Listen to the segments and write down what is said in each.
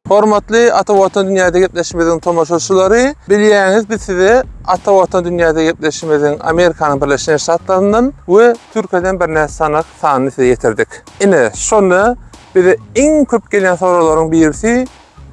Hormatly Ata Watan Dünyada Gepleşmeden tomaşaçylary, bilýäňiz biz size Ata Watan Dünyada Gepleşmeden Amerikanyň Birleşik Ştatlaryndan we Türkiýeden bir näse sanak sanyny size getirdik. Ine şonu bize iň köp gelen soralaryň birisi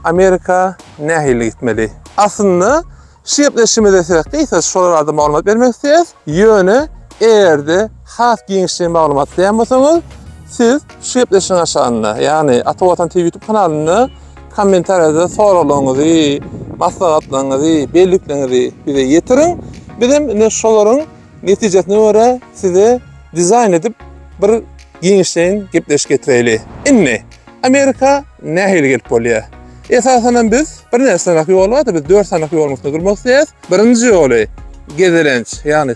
Amerika nähili gitmeli? Aslında şu gepleşmede size kısa şolarda maglumat bermek isteriz. Ýöne eğerde has giňişli maglumat diýen siz şu gepleşiň aşagyna, ýani Ata Watan TV YouTube kanalyny kommentarda soralaryňyzy, maslahatlaryňyzy, bellikleňizi bize ýetirin. Bizim ne şolaryň netijesine görä size dizayn edip bir giňişli gepleş getireli. Inni Amerika nähili gelip bolýar? Esasen biz bir näse ýol bar, biz 4 sanak ýolmuşda durmak isteriz. Birinji ýoly gezelenç, ýani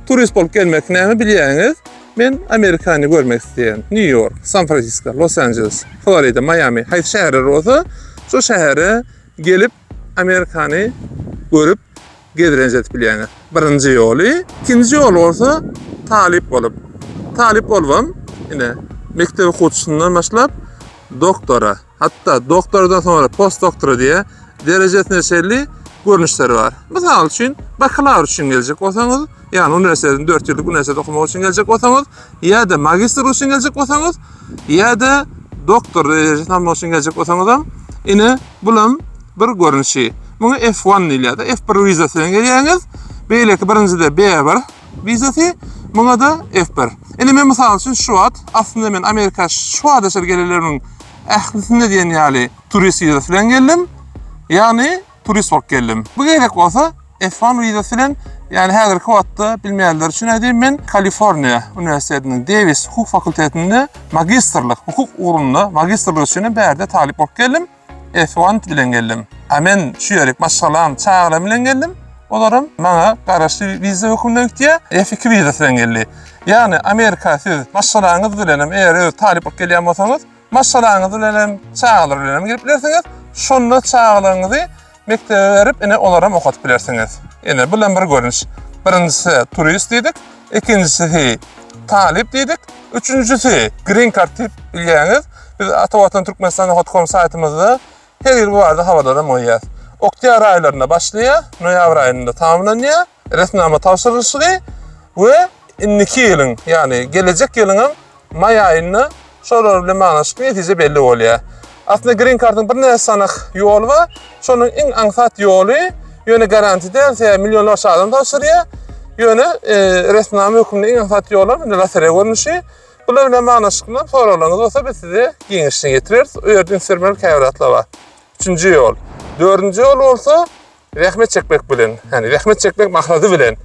turist bolup gelmek näme bilýäňiz? Men Amerikany görmek isteýän. New York, San Francisco, Los Angeles, Florida, Miami, haýsy şäherler bolsa, şu şähere gelip Amerikany görüp gezelenç etip bilýäňiz. Birinji ýoly, ikinji ýol bolsa talip bolbam. Ine mektep okuwçysyndan başlap doktora, hatta doktordan sonra postdoktora diye derejesine neçeli görnüşleri var. Misal üçün bakalavr üçün gelecek bolsaňyz, ýani universiteden 4 ýyllyk universitede okumak üçün gelecek bolsaňyz, ýa-da magistr üçün gelecek bolsaňyz, ýa-da doktor derejesini almak üçün gelecek bolsaňyz, ine bulam bir görnüşi. Muňa F1 diýilýär, F1 wizasy bilen gelýäňiz. Beýleki birincide B1 wizasy, muňa da F1. Ine men misal üçün şu wagt aslında men Amerika şu wagt geleleriň ählisinde diýen ýaly turist wizasy bilen geldim. Ýani turist bolup geldim. Bu gerek bolsa F1 wizasy bilen ýani häzirki wagtda bilmeýänler üçin aýdym, men Kaliforniýa Universitetiniň Davis hukuk fakultetinde magistrlyk hukuk ugrunda magistrlyk üçin bärde talip bolup geldim. F1 bilen geldim. Men şu ýerek maşgalan çağıram bilen geldim. Olaram maňa garaşly wiza hökümden ötýär, F2 wizasy bilen geldi. Ýani Amerika siz maşgalaňyz bilen eger talip bolup gelýän bolsaňyz, maşgalaňyz bilen çağlar bilen gelip bilersiňiz, şonda çağlaryňyzy mektebe berip ine olaram okatyp bilersiňiz. Ine bilen bir görnüş. Birincisi turist diýdik, ikincisi talip diýdik, üçüncüsü green card diýip bilýäňiz. Biz atawatan.com saytymyzda her ýyl bu barada hawada da moýýar. Oktyabr aýlaryna başlaýar, noýabr aýynda tamamlanýar, resminama tapşyryşy we inniki ýylyň, ýani gelecek ýylyň may aýyna şolar bilen manaşyk netije belli bolýar. Aslında green card'ın bir näse sanak ýol bar, şonuň iň aňsat ýoly ýöne garantide milyonlarça adam tapşyrýar. Ýöne resminama hökümde iň aňsat ýollar indi lasere görnüşi. Bular bilen manaşykla soralaryňyz bolsa biz size giňişini getireriz. O ýerde sermel käwratlar bar. Üçüncü ýol. Dördüncü ýol bolsa rahmet çekmek bilen, ýani rahmet çekmek maksady bilen.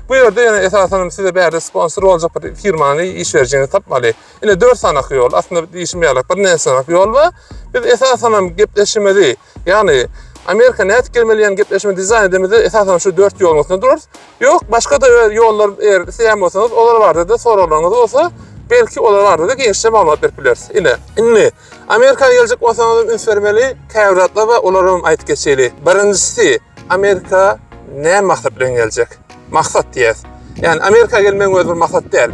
Bu ýerde ýene esasen size bärde sponsor boljak bir firmany iş berjegini tapmaly. Ine 4 sanak ýol, aslında diýişmeýärlik bir näse sanak ýol bar. Biz esasen gepleşmeli, ýani Amerika näet gelmeliýän gepleşme dizayn edemede esasen şu 4 ýol bolsa durur. Ýok, başga da ýollar eger seýän bolsaňyz, olar barda da soralaryňyz bolsa, belki olar barda da giňişçe maglumat berip bilersiz. Ine Amerika'ya gelecek bolsaňyz ünsvermeli käwratlar we olaryň aýtyp geçeli. Birincisi Amerika näme maksat bilen geljek? Maksat diýär. Ýani Amerika'ya gelmek özü bir maksat däl.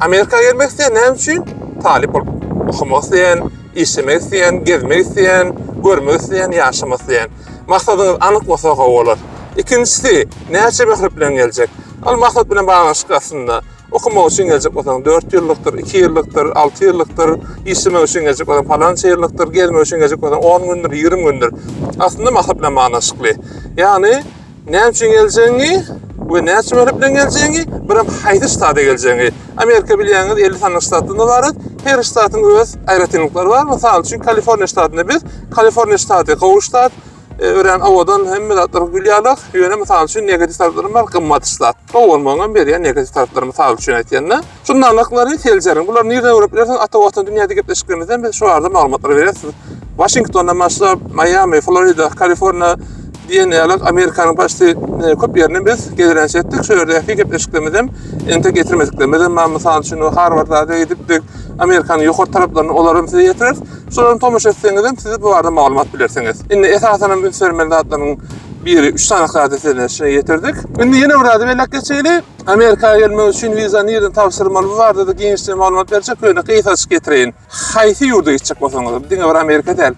Amerika'ya gelmek isteýän näme üçin? Talip bolup okumak isteýän, işlemek isteýän, gezmek isteýän, görmek isteýän, ýaşamak isteýän. Maksadyňyz anyk bolsa bolar. İkincisi, näçe maksat bilen geljek? Al maksat bilen baglanşyk aslında. Okumak üçün gelecek bolsaň 4 ýyllykdyr, 2 ýyllykdyr, 6 ýyllykdyr, işlemek üçün gelecek bolsaň palança ýyllykdyr, gezmek üçün gelecek bolsaň 10 gündür, 20 gündür. Aslında maksat bilen baglanşykly. Ýani näme üçin geljegiňi we näçe möhlet bilen geljegiňi, biram haýdy ştada geljegiňi. Amerika bilýäňiz 50 sanyk ştatynda bar. Her ştatyň öz aýratynlyklary bar. Mysal üçin Kaliforniýa ştatyna biz Kaliforniýa ştaty gowy ştat, ören awadan hemme zatlar bilýärler. Ýöne mysal üçin negativ taraplary bar, gymmat ştat. Bolmagan berýän negativ taraplary mysal üçin aýtganda, şundan aklary teljerin. Bular nerede görüp bilersiň, Ata Watan Dünyada gepleşiklerimizden biz şu arada maglumatlar berýäris. Washingtondan başlap Miami, Florida, Kaliforniýa diýen ýerler Amerikanyň başly köp ýerine biz gezelenç etdik. Şu ýerde gepleşiklerimizden ente getirmediklerimizden mysal üçin Harvardda gidipdik. Amerikanyň ýokary taraplaryny olaram size ýetirir. Şonuň tomuş etseňizden siz bu barada maglumat bilersiňiz. Indi esasen biz sermel zatlaryň biri 3 tane adresine getirdik. Indi ýene bir adam elak geçeli Amerika'ya gelmek üçin viza nereden tapşyrmaly barda da giňişçe maglumat berjek, ýöne kysgaça getireýin. Haýsy ýurda gitjek bolsaňyz, diňe bir Amerika däl.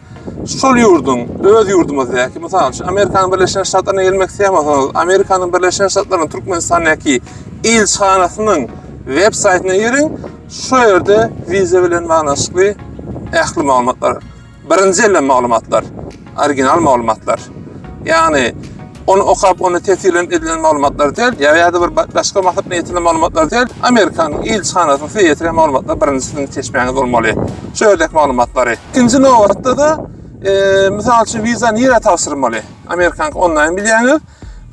şol yurdun, öz yurdumuz ki, misal üçün Amerikanın Birleşmiş Ştatlarına gelmek istəyəməsiniz, Amerikanın Birleşmiş Ştatlarının Türkmenistan'daki elçixanasının web saytına girin, şu yerde vize bilen bağnaşıklı ähli malumatlar, birinci elle malumatlar, orijinal malumatlar. Yani onu okap, onu tesir edilen malumatlar değil, ya da bir başka mahluk niyetilen malumatlar değil, Amerikanın elçixanasının size getiren malumatlar birincisini seçmeyiniz olmalı. Şöyle malumatları. İkinci nöbette da misal üçün viza nere tavsırmalı? Amerikan online bilýäňiz.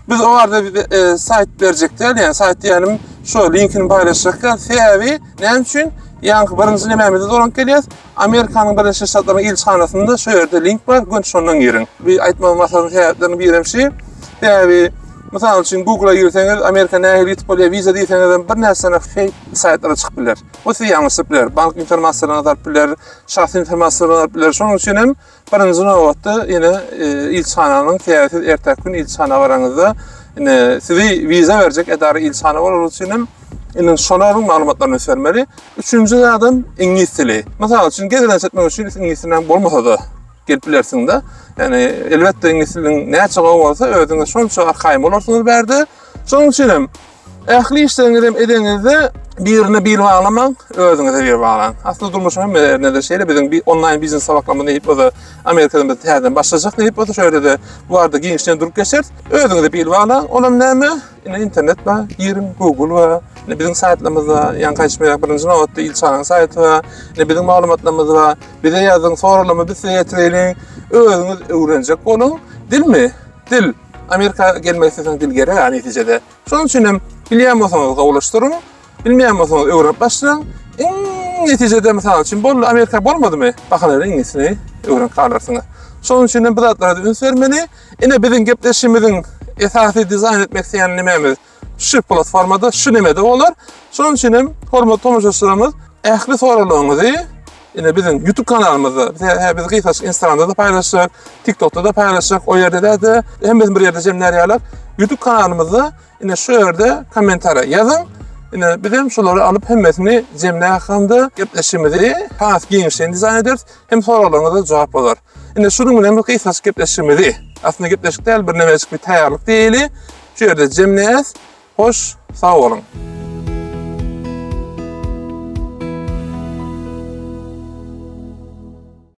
Biz o arada sayt berjek değil, yani sayt diyelim şu linkini paylaşacak. Sebebi ne için? Yani birinci nememizde dolanıp gelýäs. Amerikanın Birleşmiş Ştatlarının elçixanasında şu yerde link var, gün şondan girin. Bir aytmalı masalının sebeplerini biremşi. Sebebi misal üçün Google'a girseniz Amerika nähili ýetip bolýar, viza diýseniz bir näsene fake saytlara çykyp biler. O sizi ýangyşyp biler, bank informasiýalarını alıp biler, şahsy informasiýalarını alıp biler. Şonuň üçin hem birinji nöwetde ýene elçixananyň täze ertäk gün elçixana baraňyzda ine sizi viza berjek edary elçixana bolar üçin hem inin şonarın malumatlaryny vermeli. Üçüncü adam ingilis dili. Misal üçün gezelen etmek üçin ingilis dilinden bolmasa da gelip bilersin de. Yani elbette İngilizcenin ne çığı olsa özünüz şonça arkaim olursunuz berdi. Şonun için hem ähli işlerinizi edenizde birini bir bağlamak, özünüze bir bağlan. Aslında durmuşum hem ne de şeyle bizim bir online biznes sabaklama deyip o da Amerika'dan bir terden başlayacak deyip o da şöyle de bu arada gençliğine durup geçer. Özünüze bir bağlan. Onun ne mi? Yine internet var, girin Google var. Ne bizim saytlarımızda, yan kaçmayak birinci nöbette elçixananyň saýty var. Ne bizim malumatlarımız var. Bize yazın, sorulamy, biz size getirelim. Özünüz öğrenecek bolun. Dil mi? Dil. Amerika gelmek istesen dil gerek yani neticede. Şonun için hem bilýänmeseňiz gowlaşdyryn, bilmeýänmeseňiz öwrenip başlaryň. Neticede mesela için Amerika bolmadymy? Bakanlar ingilisini öwrenip kalarsınız. Şonun için hem bu zatlara üns bermeli. Ine bizim gepleşimiziň esasy dizayn etmek istäýän nememiz şu platformada, şu nemede bolar. Şonun için hem hormatly tomoşaçylarymyz, ähli soralaryňyzy yine bizim YouTube kanalımızda, biz Gıyfaş Instagram'da da paylaşacak, TikTok'ta da paylaşacak, o yerde de hem bizim bir yerde cemler YouTube kanalımızda yine şu yerde komentara yazın. Yine bizim şuları alıp hemmesini cemler hakkında gepleşimizi hangi genişliğini dizayn ederiz, hem sorularına da cevap olur. Yine şunun önemli Gıyfaş gepleşimizi, aslında gepleşik değil, bir nemecik bir tayarlık değil, şu yerde cemler, hoş, sağ olun.